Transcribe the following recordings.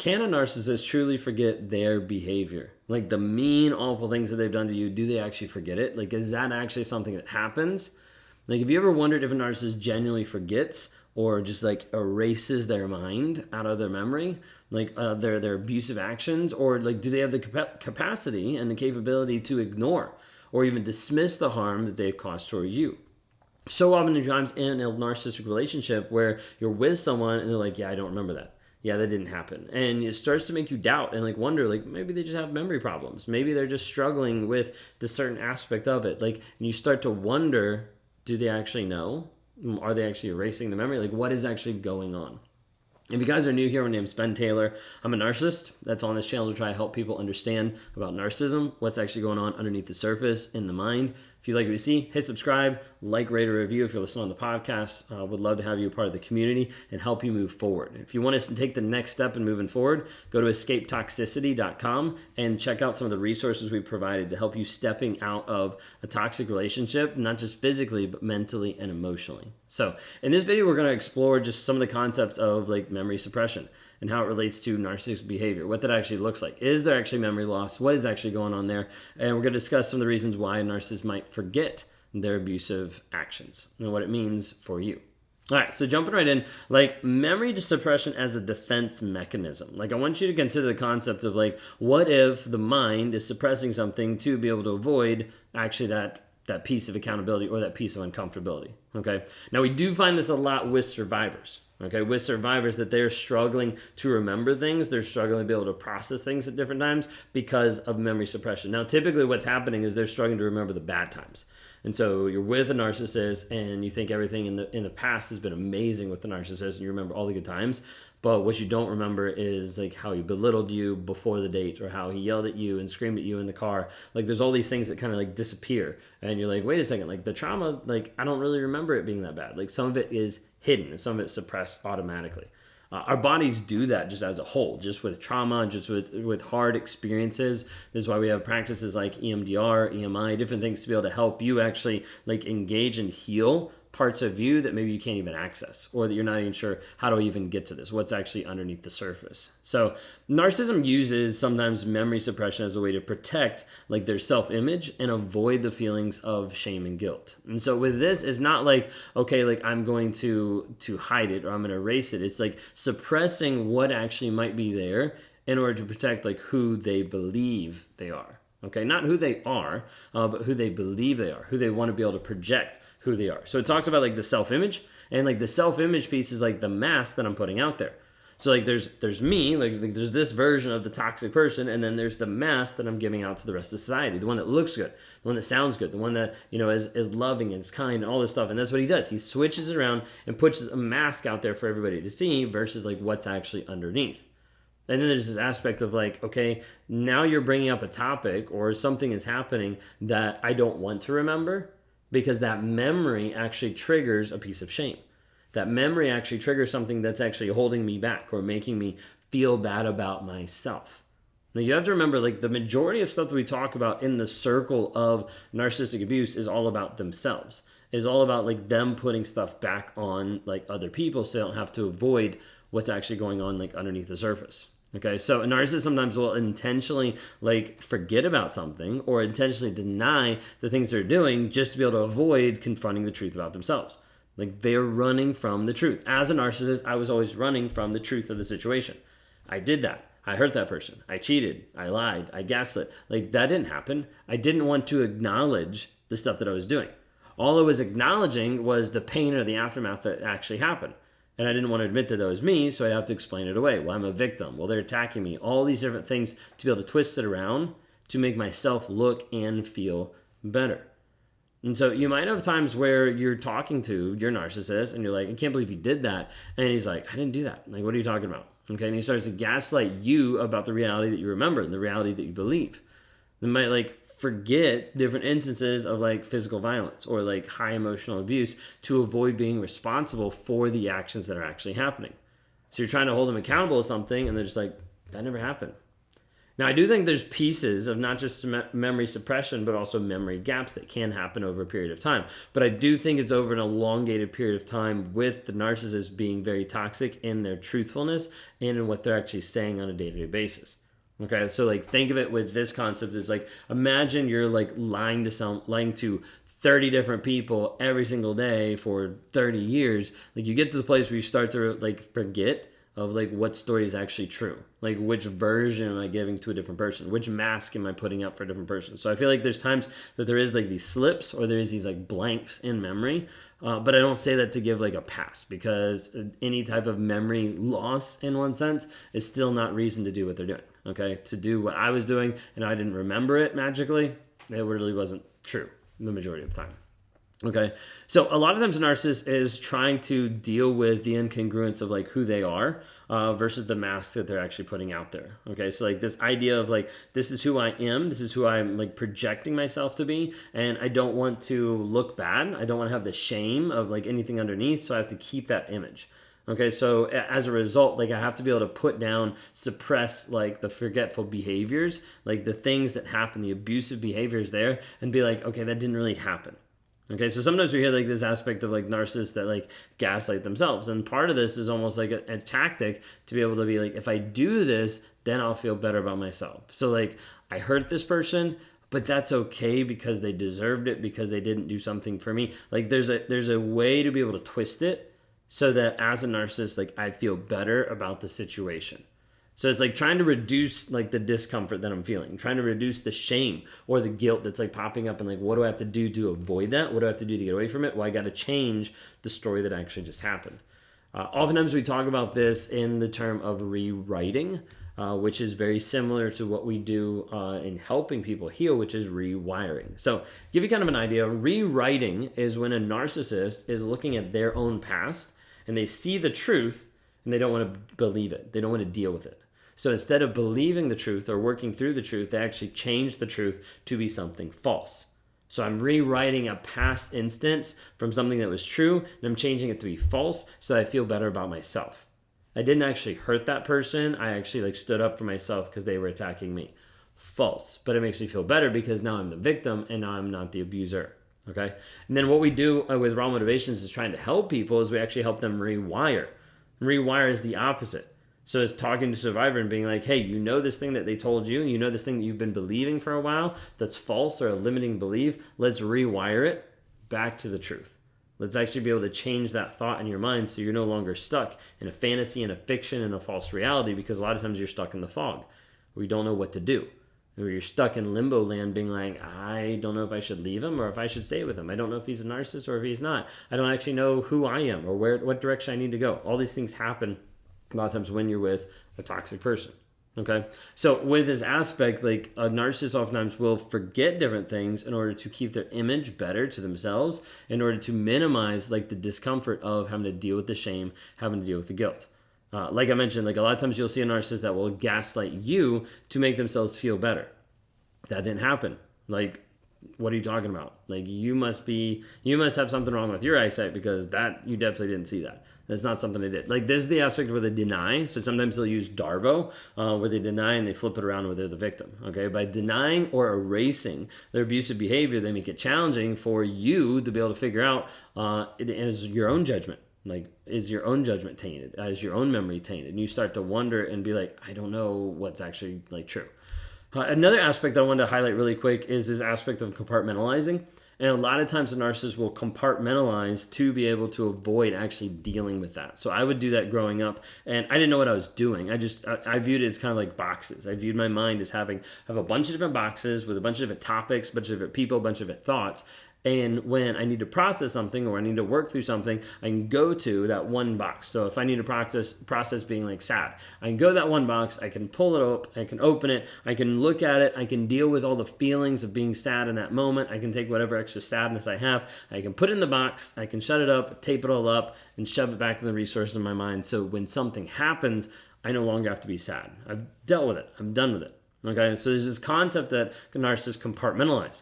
can a narcissist truly forget their behavior? Like the mean, awful things that they've done to you, do they actually forget it? Like, is that actually something that happens? Like, have you ever wondered if a narcissist genuinely forgets or just like erases their mind out of their memory, like their abusive actions, or like do they have the capacity and the capability to ignore or even dismiss the harm that they've caused toward you? So often times in a narcissistic relationship where you're with someone and they're like, yeah, I don't remember that. Yeah, that didn't happen. And it starts to make you doubt and like wonder, like maybe they just have memory problems. Maybe they're just struggling with this certain aspect of it. Like, and you start to wonder, do they actually know? Are they actually erasing the memory? Like, what is actually going on? If you guys are new here, my name is Ben Taylor. I'm a narcissist that's on this channel to try to help people understand about narcissism, what's actually going on underneath the surface in the mind. If you like what you see, hit subscribe, like, rate, or review if you're listening on the podcast. Would love to have you a part of the community and help you move forward. If you want us to take the next step in moving forward, go to escapetoxicity.com and check out some of the resources we've provided to help you stepping out of a toxic relationship, not just physically, but mentally and emotionally. So in this video, we're going to explore just some of the concepts of like memory suppression and how it relates to narcissistic behavior, what that actually looks like. Is there actually memory loss? What is actually going on there? And we're going to discuss some of the reasons why a narcissist might forget their abusive actions and what it means for you. All right, so jumping right in, like memory suppression as a defense mechanism. Like I want you to consider the concept of like, what if the mind is suppressing something to be able to avoid actually that piece of accountability or that piece of uncomfortability, okay? Now, we do find this a lot with survivors, okay? With survivors that they're struggling to remember things. They're struggling to be able to process things at different times because of memory suppression. Now, typically what's happening is they're struggling to remember the bad times. And so you're with a narcissist and you think everything in the past has been amazing with the narcissist and you remember all the good times. But what you don't remember is like how he belittled you before the date or how he yelled at you and screamed at you in the car. Like there's all these things that kind of like disappear. And you're like, wait a second, like the trauma, like I don't really remember it being that bad. Like some of it is hidden and some of it's suppressed automatically. Our bodies do that just as a whole, just with trauma, just with hard experiences. This is why we have practices like EMDR, EMI, different things to be able to help you actually like engage and heal parts of you that maybe you can't even access or that you're not even sure how to even get to this, what's actually underneath the surface. So narcissism uses sometimes memory suppression as a way to protect like their self-image and avoid the feelings of shame and guilt. And so with this, it's not like, okay, like I'm going to hide it or I'm going to erase it. It's like suppressing what actually might be there in order to protect like who they believe they are. Okay, not who they are, but who they believe they are, who they want to be able to project who they are. So it talks about like the self-image, and like the self-image piece is like the mask that I'm putting out there. So like there's me, like there's this version of the toxic person, and then there's the mask that I'm giving out to the rest of society, the one that looks good, the one that sounds good, the one that, you know, is loving and is kind and all this stuff. And that's what he does. He switches it around and puts a mask out there for everybody to see versus like what's actually underneath. And then there's this aspect of like, okay, now you're bringing up a topic or something is happening that I don't want to remember because that memory actually triggers a piece of shame. That memory actually triggers something that's actually holding me back or making me feel bad about myself. Now you have to remember, like the majority of stuff that we talk about in the circle of narcissistic abuse is all about themselves. Is all about like them putting stuff back on like other people so they don't have to avoid what's actually going on like underneath the surface. Okay, so a narcissist sometimes will intentionally like forget about something or intentionally deny the things they're doing just to be able to avoid confronting the truth about themselves. Like they're running from the truth. As a narcissist, I was always running from the truth of the situation. I did that. I hurt that person. I cheated. I lied. I gaslit. Like that didn't happen. I didn't want to acknowledge the stuff that I was doing. All I was acknowledging was the pain or the aftermath that actually happened. And I didn't want to admit that was me, so I'd have to explain it away. Well, I'm a victim. Well, they're attacking me. All these different things to be able to twist it around to make myself look and feel better. And so you might have times where you're talking to your narcissist and you're like, I can't believe you did that. And he's like, I didn't do that. Like, what are you talking about? Okay, and he starts to gaslight you about the reality that you remember and the reality that you believe. They might like forget different instances of like physical violence or like high emotional abuse to avoid being responsible for the actions that are actually happening. So you're trying to hold them accountable to something and they're just like, that never happened. Now, I do think there's pieces of not just memory suppression, but also memory gaps that can happen over a period of time. But I do think it's over an elongated period of time with the narcissist being very toxic in their truthfulness and in what they're actually saying on a day-to-day basis. Okay, so like think of it with this concept. It's like imagine you're like lying to 30 different people every single day for 30 years. Like you get to the place where you start to like forget of like what story is actually true, like which version am I giving to a different person, which mask am I putting up for a different person. So I feel like there's times that there is like these slips or there is these like blanks in memory, but I don't say that to give like a pass, because any type of memory loss in one sense is still not reason to do what they're doing. Okay, to do what I was doing and I didn't remember it magically, it really wasn't true the majority of the time. Okay, so a lot of times a narcissist is trying to deal with the incongruence of like who they are versus the mask that they're actually putting out there. Okay, so like this idea of like, this is who I am, this is who I'm like projecting myself to be, and I don't want to look bad. I don't want to have the shame of like anything underneath, so I have to keep that image. Okay, so as a result, like I have to be able to put down, suppress like the forgetful behaviors, like the things that happen, the abusive behaviors there, and be like, okay, that didn't really happen. Okay, so sometimes we hear like this aspect of like narcissists that like gaslight themselves. And part of this is almost like a tactic to be able to be like, if I do this, then I'll feel better about myself. So like I hurt this person, but that's okay because they deserved it, because they didn't do something for me. Like there's a way to be able to twist it so that as a narcissist, like I feel better about the situation. So it's like trying to reduce like the discomfort that I'm feeling, trying to reduce the shame or the guilt that's like popping up, and like, what do I have to do to avoid that? What do I have to do to get away from it? Well, I got to change the story that actually just happened. Oftentimes we talk about this in the term of rewriting, which is very similar to what we do in helping people heal, which is rewiring. So give you kind of an idea, rewriting is when a narcissist is looking at their own past and they see the truth and they don't want to believe it. They don't want to deal with it. So instead of believing the truth or working through the truth, they actually change the truth to be something false. So I'm rewriting a past instance from something that was true, and I'm changing it to be false so that I feel better about myself. I didn't actually hurt that person. I actually like stood up for myself because they were attacking me. False. But it makes me feel better because now I'm the victim and now I'm not the abuser. Okay? And then what we do with Raw Motivations is trying to help people is we actually help them rewire. Rewire is the opposite. So it's talking to survivor and being like, hey, you know this thing that they told you, you know this thing that you've been believing for a while that's false or a limiting belief. Let's rewire it back to the truth. Let's actually be able to change that thought in your mind so you're no longer stuck in a fantasy and a fiction and a false reality, because a lot of times you're stuck in the fog where you don't know what to do. Or you're stuck in limbo land being like, I don't know if I should leave him or if I should stay with him. I don't know if he's a narcissist or if he's not. I don't actually know who I am or what direction I need to go. All these things happen a lot of times when you're with a toxic person. Okay, so with this aspect, like a narcissist oftentimes will forget different things in order to keep their image better to themselves, in order to minimize like the discomfort of having to deal with the shame, having to deal with the guilt. Like I mentioned, like a lot of times you'll see a narcissist that will gaslight you to make themselves feel better. That didn't happen. Like, what are you talking about? Like, you must have something wrong with your eyesight because that you definitely didn't see that. That's not something I did. Like, this is the aspect where they deny. So sometimes they'll use Darvo, where they deny and they flip it around where they're the victim. Okay, by denying or erasing their abusive behavior, they make it challenging for you to be able to figure out it is your own judgment. Like, is your own judgment tainted? Is your own memory tainted? And you start to wonder and be like, I don't know what's actually like true. Another aspect that I wanted to highlight really quick is this aspect of compartmentalizing. And a lot of times the narcissist will compartmentalize to be able to avoid actually dealing with that. So I would do that growing up, and I didn't know what I was doing. I viewed it as kind of like boxes. I viewed my mind as have a bunch of different boxes with a bunch of different topics, a bunch of different people, a bunch of different thoughts. And when I need to process something or I need to work through something, I can go to that one box. So if I need to process being like sad, I can go to that one box, I can pull it up, I can open it, I can look at it, I can deal with all the feelings of being sad in that moment, I can take whatever extra sadness I have, I can put it in the box, I can shut it up, tape it all up, and shove it back in the resources in my mind. So when something happens, I no longer have to be sad. I've dealt with it. I'm done with it. Okay, so there's this concept that narcissists compartmentalize.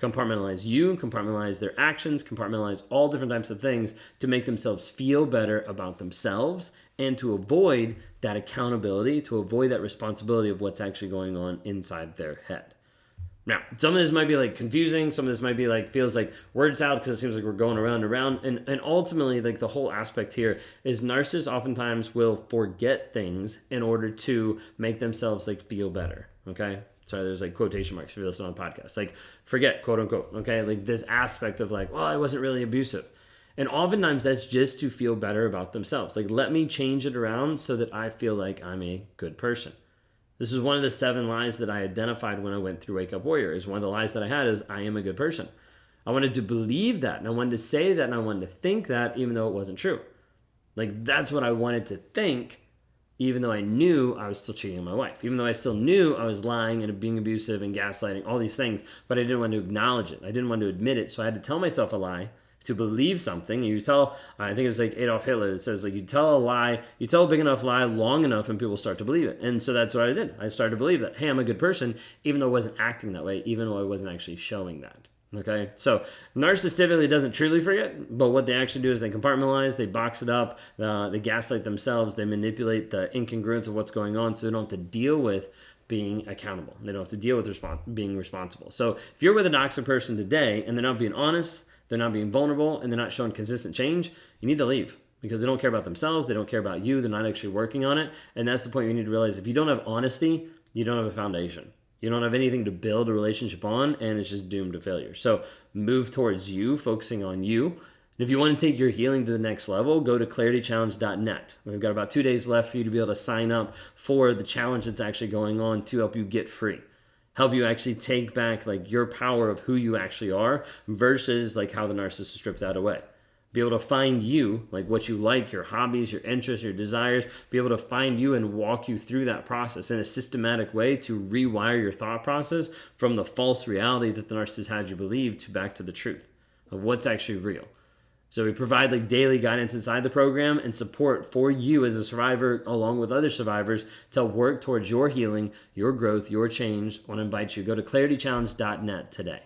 Compartmentalize you, compartmentalize their actions, compartmentalize all different types of things to make themselves feel better about themselves and to avoid that accountability, to avoid that responsibility of what's actually going on inside their head. Now, some of this might be like confusing. Some of this might be like, feels like words out because it seems like we're going around and around. And ultimately, like the whole aspect here is narcissists oftentimes will forget things in order to make themselves like feel better. Okay. Sorry, there's like quotation marks if you listen on podcasts. Like forget, quote unquote. Okay. Like this aspect of like, well, I wasn't really abusive. And oftentimes that's just to feel better about themselves. Like, let me change it around so that I feel like I'm a good person. This is one of the 7 lies that I identified when I went through Wake Up Warrior. Is one of the lies that I had is I am a good person. I wanted to believe that, and I wanted to say that, and I wanted to think that, even though it wasn't true. Like, that's what I wanted to think, even though I knew I was still cheating on my wife. Even though I still knew I was lying and being abusive and gaslighting, all these things, but I didn't want to acknowledge it. I didn't want to admit it, so I had to tell myself a lie to believe something. I think it was like Adolf Hitler that says like you tell a big enough lie long enough and people start to believe it. And so that's what I did. I started to believe that, hey, I'm a good person, even though I wasn't acting that way, even though I wasn't actually showing that. Okay, so narcissist typically doesn't truly forget, but what they actually do is they compartmentalize, they box it up, they gaslight themselves, they manipulate the incongruence of what's going on so they don't have to deal with being accountable. They don't have to deal with being responsible. So if you're with a toxic person today and they're not being honest, they're not being vulnerable, and they're not showing consistent change, you need to leave because they don't care about themselves. They don't care about you. They're not actually working on it. And that's the point you need to realize. If you don't have honesty, you don't have a foundation. You don't have anything to build a relationship on, and it's just doomed to failure. So move towards you, focusing on you. And if you want to take your healing to the next level, go to claritychallenge.net. We've got about 2 days left for you to be able to sign up for the challenge that's actually going on to help you get free. Help you actually take back like your power of who you actually are versus like how the narcissist stripped that away. Be able to find you, like what you like, your hobbies, your interests, your desires, be able to find you and walk you through that process in a systematic way to rewire your thought process from the false reality that the narcissist had you believe to back to the truth of what's actually real. So we provide like daily guidance inside the program and support for you as a survivor along with other survivors to work towards your healing, your growth, your change. I want to invite you. Go to claritychallenge.net today.